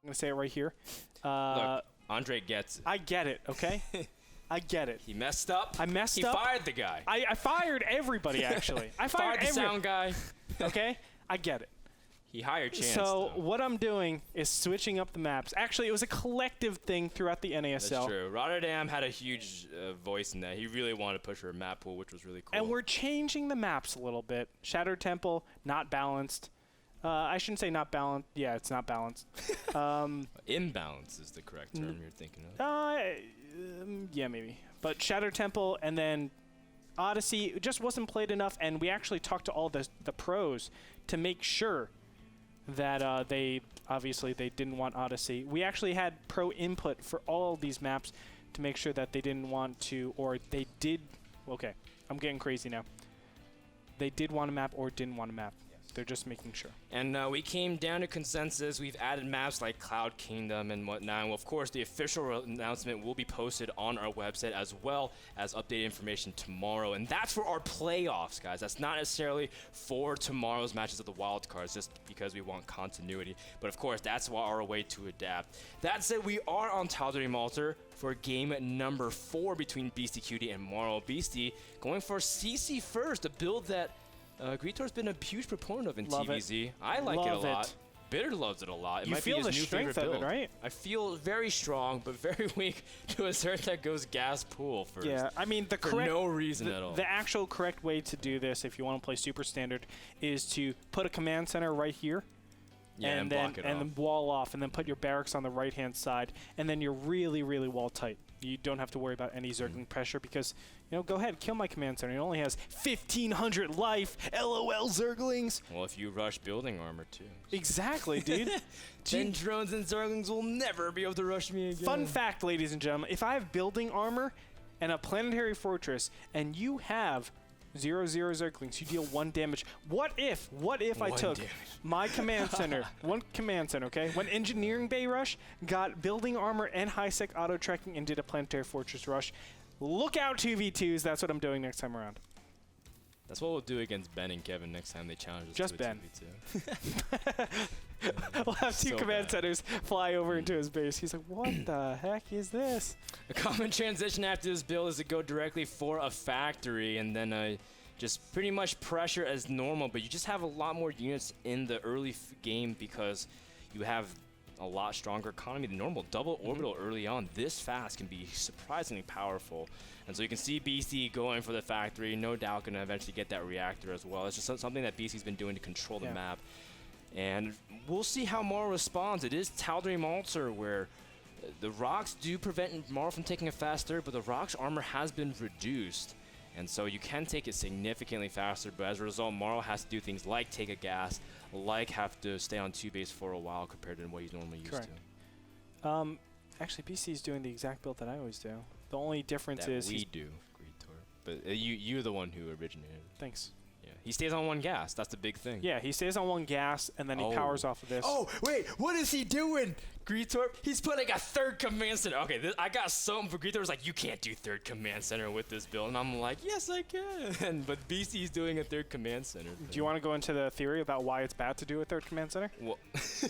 going to say it right here. Look, Andre gets it. I get it, okay? I get it. He messed up. I messed up. He fired the guy. I fired everybody, actually. I fired the sound guy. Okay? I get it. He hired Chance. So what I'm doing is switching up the maps. Actually, it was a collective thing throughout the NASL. That's true. Rotterdam had a huge voice in that. He really wanted to push her map pool, which was really cool. And we're changing the maps a little bit. Shattered Temple, not balanced. I shouldn't say not balanced. Yeah, it's not balanced. Imbalance is the correct term you're thinking of. Yeah, maybe. But Shattered Temple and then Odyssey just wasn't played enough, and we actually talked to all the pros to make sure that they didn't want Odyssey. We actually had pro input for all these maps to make sure that they didn't want to, or they did. Okay, I'm getting crazy now. They did want a map or didn't want a map. They're just making sure. And we came down to consensus. We've added maps like Cloud Kingdom and whatnot. And, well, of course, the official announcement will be posted on our website as well as updated information tomorrow. And that's for our playoffs, guys. That's not necessarily for tomorrow's matches of the wildcards, just because we want continuity. But, of course, that's our way to adapt. That said, we are on Tal'Darim Altar for game number 4 between BeastyQT and Morrow. Beasty going for CC first, a build that Gretorp's been a huge proponent of in TVZ. I like it a lot. Bitter loves it a lot. It you might feel be his the new strength favorite of build. it, right? I feel very strong, but very weak to assert that goes gas pool first. Yeah, I mean, for no reason at all. The actual correct way to do this, if you want to play super standard, is to put a command center right here. Yeah, and then wall off, and then put your barracks on the right-hand side, and then you're really, really wall tight. You don't have to worry about any Zergling pressure because, go ahead, kill my command center. It only has 1,500 life. LOL, Zerglings. Well, if you rush building armor, too. Exactly, dude. Then drones and Zerglings will never be able to rush me again. Fun fact, ladies and gentlemen, if I have building armor and a planetary fortress, and you have 0/0 Zerglings, you deal 1 damage. What if I took my command center, 1 command center, okay? When Engineering Bay Rush got building armor and high-sec auto-tracking and did a planetary fortress rush. Look out, 2v2s. That's what I'm doing next time around. That's what we'll do against Ben and Kevin next time they challenge us. Just to a Ben. 2v2. We'll have 2 command centers fly over into his base. He's like, what the heck is this? A common transition after this build is to go directly for a factory and then just pretty much pressure as normal, but you just have a lot more units in the early game because you have a lot stronger economy than normal. Double orbital early on this fast can be surprisingly powerful. And so you can see BC going for the factory, no doubt going to eventually get that reactor as well. It's just something that BC's been doing to control the map. And we'll see how Morrow responds. It is Tal'Darim Altar where the rocks do prevent Morrow from taking a fast third, but the rocks armor has been reduced. And so you can take it significantly faster, but as a result, Morrow has to do things like take a gas, like have to stay on 2 base for a while compared to what he's normally used to. Actually, BC is doing the exact build that I always do. The only difference is we do, Gretorp. But you're the one who originated. Thanks. Yeah, he stays on 1 gas. That's the big thing. Yeah, he stays on 1 gas, and then he powers off of this. Oh, wait, what is he doing, Gretorp? He's putting a 3rd command center. Okay, I got something for Gretorp. Like, you can't do 3rd command center with this build. And I'm like, yes, I can. But BC's doing a 3rd command center. Do you want to go into the theory about why it's bad to do a 3rd command center? Well,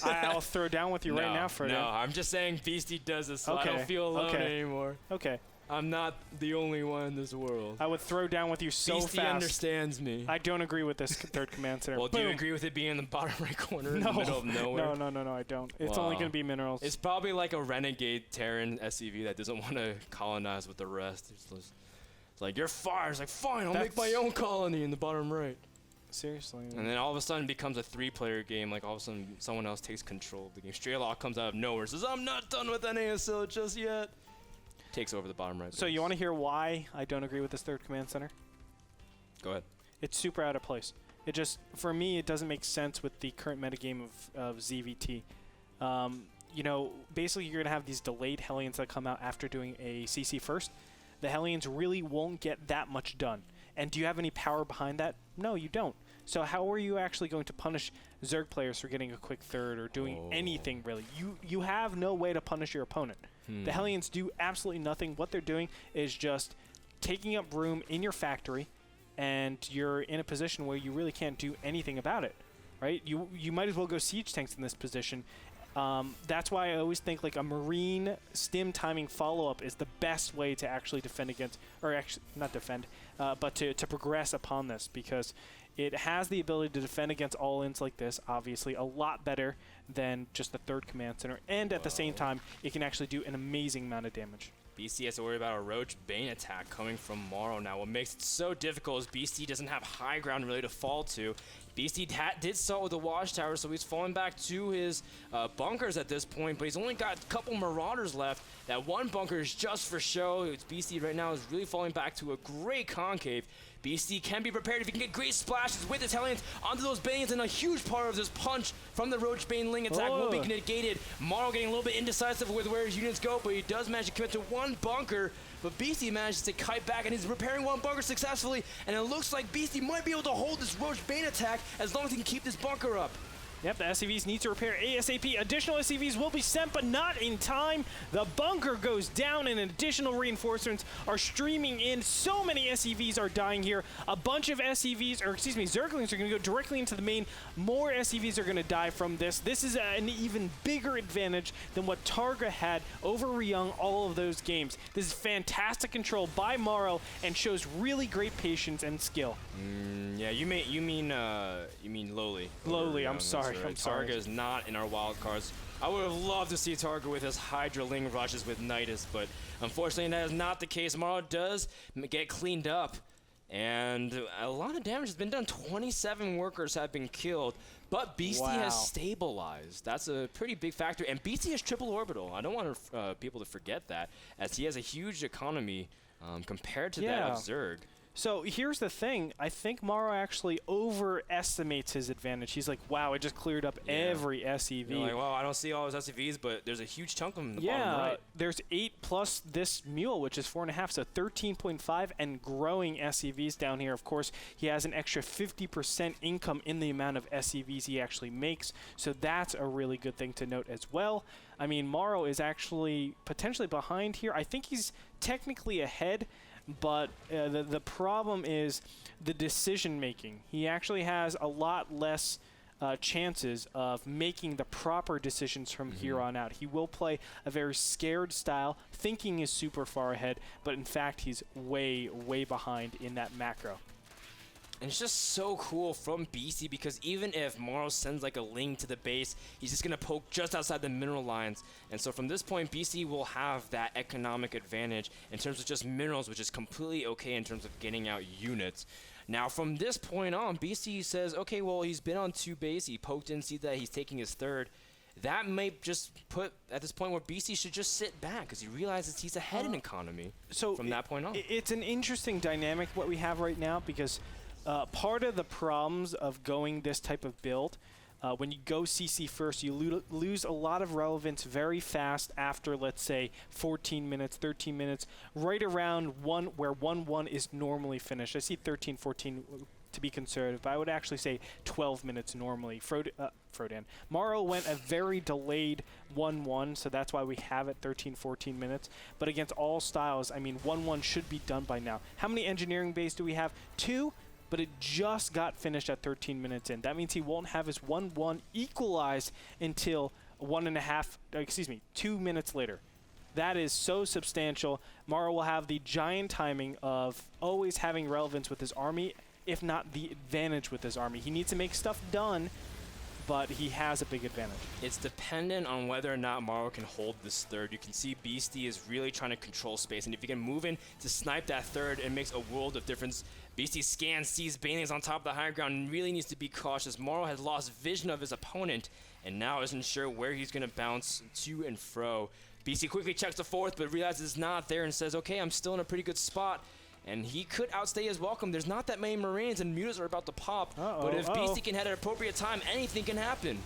I'll throw down with you right now, Frodan. No, I'm just saying Beasty does this, so I don't feel alone anymore. Okay. I'm not the only one in this world. I would throw down with you so Beasty fast. understands me. I don't agree with this 3rd command center. Well, do you agree with it being in the bottom right corner in the middle of nowhere? No, I don't. It's only going to be minerals. It's probably like a renegade Terran SCV that doesn't want to colonize with the rest. It's like, you're fired. It's like, fine, I'll make my own colony in the bottom right. Seriously. And then all of a sudden it becomes a 3-player game. Like, all of a sudden someone else takes control of the game. Straylock comes out of nowhere, says, I'm not done with NASL just yet. Takes over the bottom right. So you want to hear why I don't agree with this 3rd command center? Go ahead. It's super out of place. It just, for me, it doesn't make sense with the current metagame of ZVT. Basically you're going to have these delayed Hellions that come out after doing a CC first. The Hellions really won't get that much done. And do you have any power behind that? No, you don't. So how are you actually going to punish Zerg players for getting a quick 3rd or doing anything, really? You have no way to punish your opponent. The Hellions do absolutely nothing. What they're doing is just taking up room in your factory, and you're in a position where you really can't do anything about it, right? You might as well go siege tanks in this position. That's why I always think like a Marine stim timing follow-up is the best way to actually defend against, or actually not defend, but to progress upon this, because it has the ability to defend against all-ins like this, obviously, a lot better than just the third command center. And at the same time, it can actually do an amazing amount of damage. BC has to worry about a Roach Bane attack coming from Morrow now. What makes it so difficult is BC doesn't have high ground really to fall to. BC did start with the Watchtower, so he's falling back to his bunkers at this point, but he's only got a couple Marauders left. That one bunker is just for show. It's BC right now is really falling back to a great concave. BC can be prepared if he can get great splashes with his Hellions onto those Banes, and a huge part of this punch from the Roach Bane Ling attack will be negated. Morrow getting a little bit indecisive with where his units go, but he does manage to commit to one bunker. But BC manages to kite back, and he's repairing one bunker successfully, and it looks like BC might be able to hold this Roach Bane attack as long as he can keep this bunker up. Yep, the SCVs need to repair ASAP. Additional SCVs will be sent, but not in time. The bunker goes down, and additional reinforcements are streaming in. So many SCVs are dying here. A bunch of SCVs, or excuse me, Zerglings are going to go directly into the main. More SCVs are going to die from this. This is an even bigger advantage than what Targa had over Ryung all of those games. This is fantastic control by Morrow and shows really great patience and skill. Yeah, you mean Lowly. Lowly, I'm sorry. Right. Targa is not in our wild cards. I would have loved to see Targa with his Hydra Ling rushes with Nidus, but unfortunately that is not the case. Morrow does get cleaned up, and a lot of damage has been done. 27 workers have been killed, but Beastie has stabilized. That's a pretty big factor, and Beastie has triple orbital. I don't want people to forget that, as he has a huge economy compared to that of Zerg. So here's the thing. I think Morrow actually overestimates his advantage. He's like, wow, I just cleared up every SCV. You're like, well, I don't see all his SCVs, but there's a huge chunk of them in the bottom right. There's 8 plus this mule, which is 4.5, so 13.5 and growing SCVs down here. Of course, he has an extra 50% income in the amount of SCVs he actually makes, so that's a really good thing to note as well. I mean, Morrow is actually potentially behind here. I think he's technically ahead, but the problem is the decision making. He actually has a lot less chances of making the proper decisions from here on out. He will play a very scared style, thinking he's super far ahead, but in fact he's way, way behind in that macro. And it's just so cool from BC, because even if Morrow sends like a Ling to the base, he's just going to poke just outside the mineral lines. And so from this point, BC will have that economic advantage in terms of just minerals, which is completely okay in terms of getting out units. Now from this point on, BC says, okay, well, he's been on 2 base. He poked in, see that he's taking his 3rd. That may just put at this point where BC should just sit back, because he realizes he's ahead in economy from that point on. It's an interesting dynamic what we have right now, because part of the problems of going this type of build, when you go CC first, you lose a lot of relevance very fast after, let's say, 14 minutes, 13 minutes, right around where 1-1 is normally finished. I see 13, 14 to be conservative, but I would actually say 12 minutes normally. Frodan. Morrow went a very delayed 1-1, so that's why we have it 13, 14 minutes. But against all styles, I mean, 1-1 should be done by now. How many engineering bays do we have? 2? But it just got finished at 13 minutes in. That means he won't have his 1-1 equalized until 2 minutes later. That is so substantial. Morrow will have the giant timing of always having relevance with his army, if not the advantage with his army. He needs to make stuff done, but he has a big advantage. It's dependent on whether or not Morrow can hold this 3rd. You can see Beastie is really trying to control space, and if you can move in to snipe that 3rd, it makes a world of difference. Beastie scans, sees Banelings on top of the high ground, and really needs to be cautious. Morrow has lost vision of his opponent, and now isn't sure where he's going to bounce to and fro. Beastie quickly checks the 4th, but realizes it's not there and says, okay, I'm still in a pretty good spot. And he could outstay his welcome. There's not that many Marines, and mutas are about to pop. But if Beastie can head at an appropriate time, anything can happen.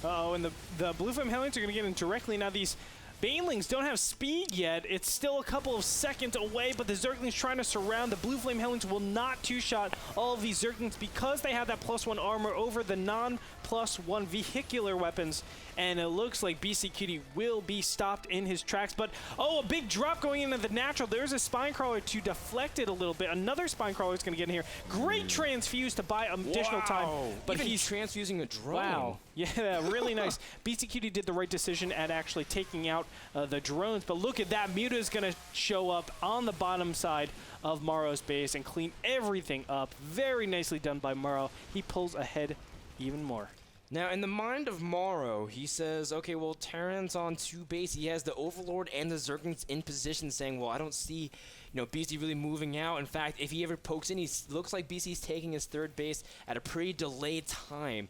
And the Blue Flame Hellions are going to get in directly. Now these Banelings don't have speed yet. It's still a couple of seconds away, but the Zerglings trying to surround. The Blue Flame Hellions will not two-shot all of these Zerglings because they have that +1 armor over the non-+1 vehicular weapons. And it looks like BeastyQT will be stopped in his tracks. But, a big drop going into the natural. There's a Spinecrawler to deflect it a little bit. Another Spinecrawler is going to get in here. Great transfuse to buy additional time. But he's transfusing a drone. Wow. Yeah, really nice. BeastyQT did the right decision at actually taking out the drones, but look at that. Muta is going to show up on the bottom side of Morrow's base and clean everything up. Very nicely done by Morrow. He pulls ahead even more. Now, in the mind of Morrow, he says, okay, well, Terran's on 2 base. He has the Overlord and the Zerglings in position saying, well, I don't see, Beasty really moving out. In fact, if he ever pokes in, he looks like Beasty's taking his 3rd base at a pretty delayed time.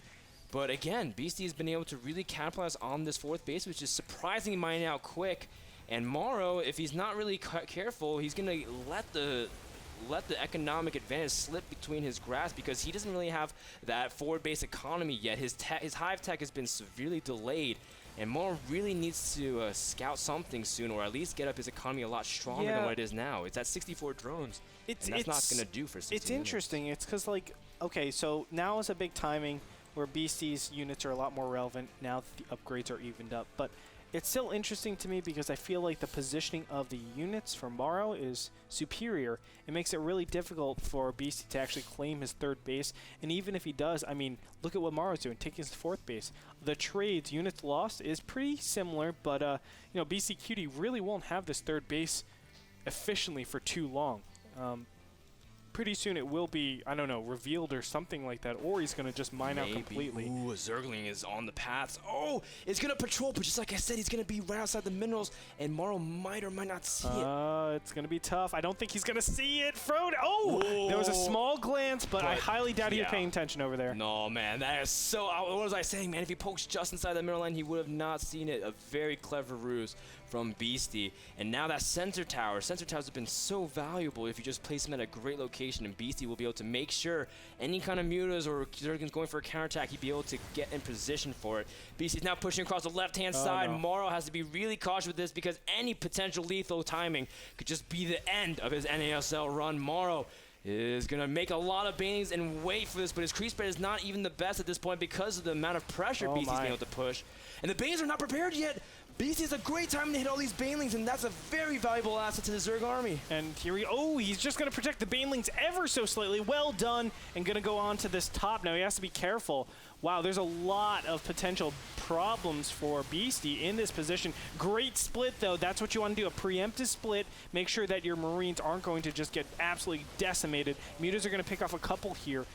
But again, Beasty has been able to really capitalize on this 4th base, which is surprisingly mining out quick. And Morrow, if he's not really careful, he's going to let the economic advantage slip between his grasp because he doesn't really have that forward base economy yet. His hive tech has been severely delayed, and Morrow really needs to scout something soon, or at least get up his economy a lot stronger than what it is now. It's at 64 drones, and that's not going to do for 60 It's interesting. It's because, like, okay, so now is a big timing where Beasty's units are a lot more relevant now that the upgrades are evened up, but it's still interesting to me because I feel like the positioning of the units for Morrow is superior. It makes it really difficult for Beasty to actually claim his 3rd base. And even if he does, I mean, look at what Morrow's doing, taking his 4th base. The trades, units lost, is pretty similar, but BeastyQT really won't have this 3rd base efficiently for too long. Pretty soon it will be, I don't know, revealed or something like that, or he's going to just mine out completely. Ooh, a Zergling is on the paths. Oh, it's going to patrol, but just like I said, he's going to be right outside the minerals, and Morrow might or might not see it. It's going to be tough. I don't think he's going to see it. Frodan, oh! There was a small glance, but I highly doubt he was paying attention over there. No, man, that is so... What was I saying, man? If he pokes just inside the mineral line, he would have not seen it. A very clever ruse from Beasty. And now that center towers have been so valuable if you just place them at a great location, and Beasty will be able to make sure any kind of mutas or Zerglings going for a counterattack, he'd be able to get in position for it. Beasty's now pushing across the left-hand side. No. Morrow has to be really cautious with this because any potential lethal timing could just be the end of his NASL run. Morrow is going to make a lot of banelings and wait for this, but his creep spread is not even the best at this point because of the amount of pressure Beasty's been able to push. And the banelings are not prepared yet. Beasty has a great time to hit all these banelings, and that's a very valuable asset to the Zerg army. And here he's just going to protect the banelings ever so slightly. Well done, and going to go on to this top now. He has to be careful. Wow, there's a lot of potential problems for Beasty in this position. Great split, though. That's what you want to do, a preemptive split. Make sure that your Marines aren't going to just get absolutely decimated. Mutas are going to pick off a couple here.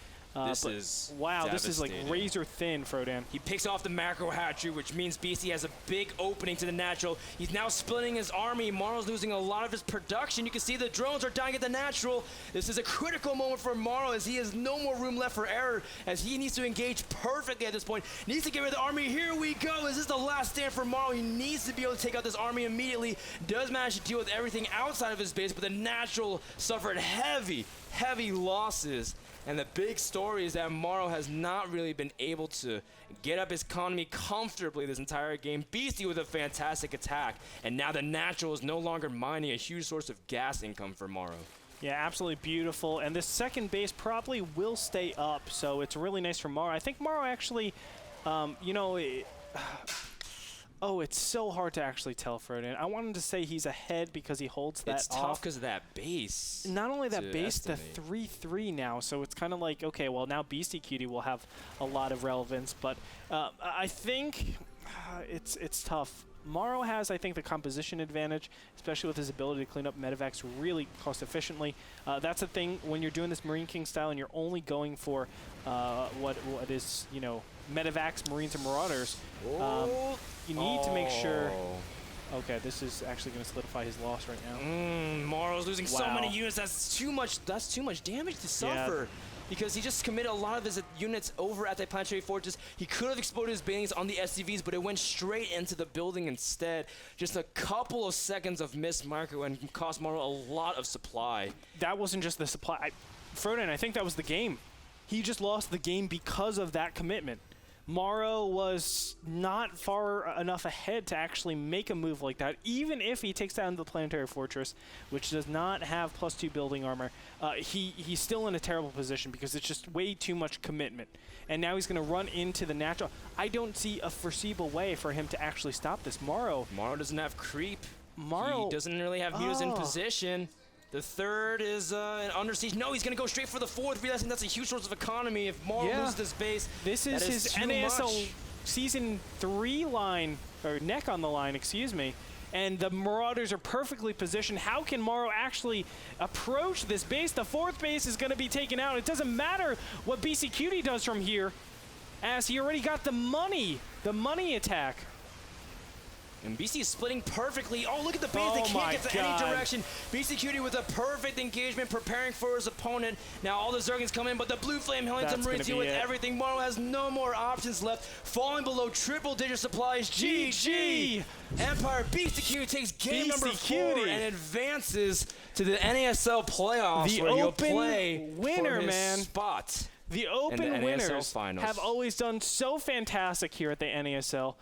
This is wow, this is like razor thin, Frodan. He picks off the macro hatchery, which means Beasty has a big opening to the natural. He's now splitting his army. Morrow's losing a lot of his production. You can see the drones are dying at the natural. This is a critical moment for Morrow as he has no more room left for error, as he needs to engage perfectly at this point. Needs to get rid of the army. Here we go. This is the last stand for Morrow. He needs to be able to take out this army immediately. Does manage to deal with everything outside of his base, but the natural suffered heavy losses. And the big story is that Morrow has not really been able to get up his economy comfortably this entire game. Beasty with a fantastic attack. And now the natural is no longer mining, a huge source of gas income for Morrow. Yeah, absolutely beautiful. And this second base probably will stay up, so it's really nice for Morrow. I think Morrow actually, it's so hard to actually tell, Frodan. I wanted to say he's ahead because he holds that It's tough because of that base. Not only that base, the 3-3 now. So it's kind of like, okay, well, now BeastyQT will have a lot of relevance. But I think it's tough. Morrow has, I think, the composition advantage, especially with his ability to clean up medevacs really cost efficiently. That's the thing when you're doing this Marine King style and you're only going for what is, medevacs, Marines, and Marauders. You need to make sure. Okay, this is actually going to solidify his loss right now. Morrow's losing so many units. That's too much damage to suffer. Because he just committed a lot of his units over at the Planetary Fortress. He could have exploded his banelings on the SCVs, but it went straight into the building instead. Just a couple of seconds of missed micro and cost Morrow a lot of supply. That wasn't just the supply. Frodan, I think that was the game. He just lost the game because of that commitment. Morrow was not far enough ahead to actually make a move like that, even if he takes down the Planetary Fortress, which does not have +2 building armor. He's still in a terrible position because it's just way too much commitment. And now he's going to run into the natural. I don't see a foreseeable way for him to actually stop this. Morrow doesn't have creep. He doesn't really have mutas in position. The third is under siege. No, he's going to go straight for the fourth, realizing that's a huge source of economy. If Morrow loses this base, this is his NASL Season 3 line, or neck on the line, excuse me. And the Marauders are perfectly positioned. How can Morrow actually approach this base? The 4th base is going to be taken out. It doesn't matter what BeastyQT does from here, as he already got the money attack. And BC is splitting perfectly. Oh, look at the base. Oh They can't my get to God. any direction. BeastyQT with a perfect engagement, preparing for his opponent. Now all the Zergans come in, but the Blue Flame Hellions That's and Marines gonna deal be with it. everything. Morrow has no more options left. Falling below triple-digit supplies. GG! Empire BeastyQT takes game number 4 and advances to the NASL playoffs, The where you'll open play winner, for his man. spot. The in open the NASL winners finals. have always done so fantastic here at the NASL.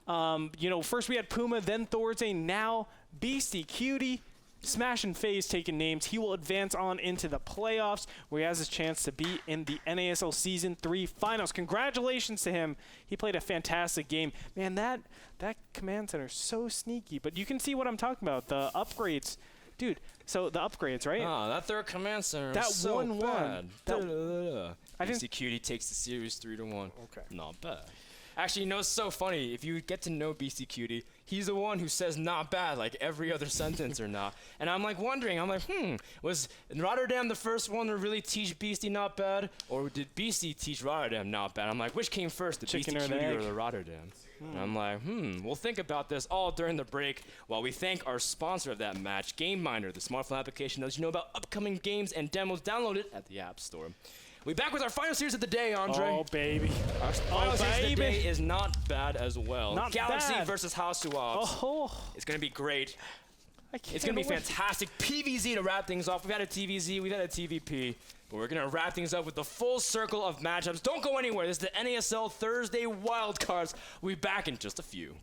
You know, first we had Puma, then Thorze, now BeastyQT. Smash and FaZe taking names. He will advance on into the playoffs, where he has his chance to be in the NASL Season 3 finals. Congratulations to him. He played a fantastic game. Man, that command center is so sneaky, but you can see what I'm talking about. The upgrades. Dude, so the upgrades, right? Oh, that third command center That is so 1-1. bad. I didn't- BeastyQT takes the series 3-1. Okay. Not bad. Actually, you know, it's so funny. If you get to know BeastyQT, he's the one who says not bad like every other sentence or not. And I'm like wondering, was Rotterdam the first one to really teach Beastie not bad? Or did Beastie teach Rotterdam not bad? I'm like, which came first, the Chicken or the BeastyQT egg? or the Rotterdam? And I'm like, we'll think about this all during the break while we thank our sponsor of that match, GameMinder, the smartphone application that lets you know about upcoming games and demos. Download it at the App Store. We're back with our final series of the day, Andre. Oh, baby. Our final series of the day is not bad as well. Not Galaxy bad. versus House Swaps. Oh, It's going to be great. I can't It's going to be wait. fantastic. PVZ to wrap things off. We've had a TVZ, we've had a TVP, but we're going to wrap things up with the full circle of matchups. Don't go anywhere. This is the NASL Thursday Wildcards. We'll be back in just a few.